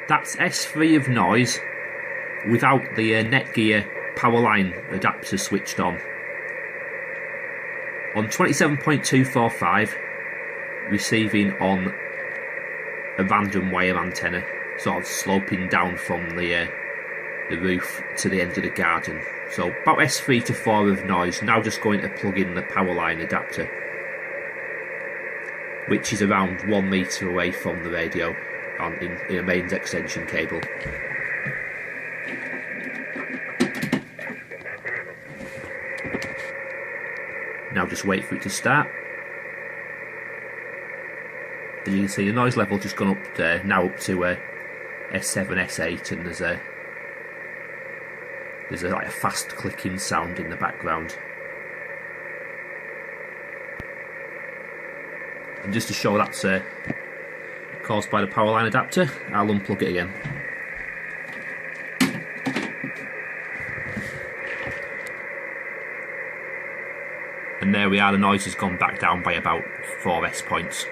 That's S3 of noise without the Netgear power line adapter switched on. On 27.245, receiving on a random wire antenna, sort of sloping down from the roof to the end of the garden. So about S3 to 4 of noise. Now just going to plug in the power line adapter, which is around 1 metre away from the radio in a mains extension cable. Now just wait for it to start. And you can see the noise level just gone up there, now up to S7, S8, and there's like a fast clicking sound in the background. And just to show that's caused by the power line adapter, I'll unplug it again. And there we are, the noise has gone back down by about 4 S points.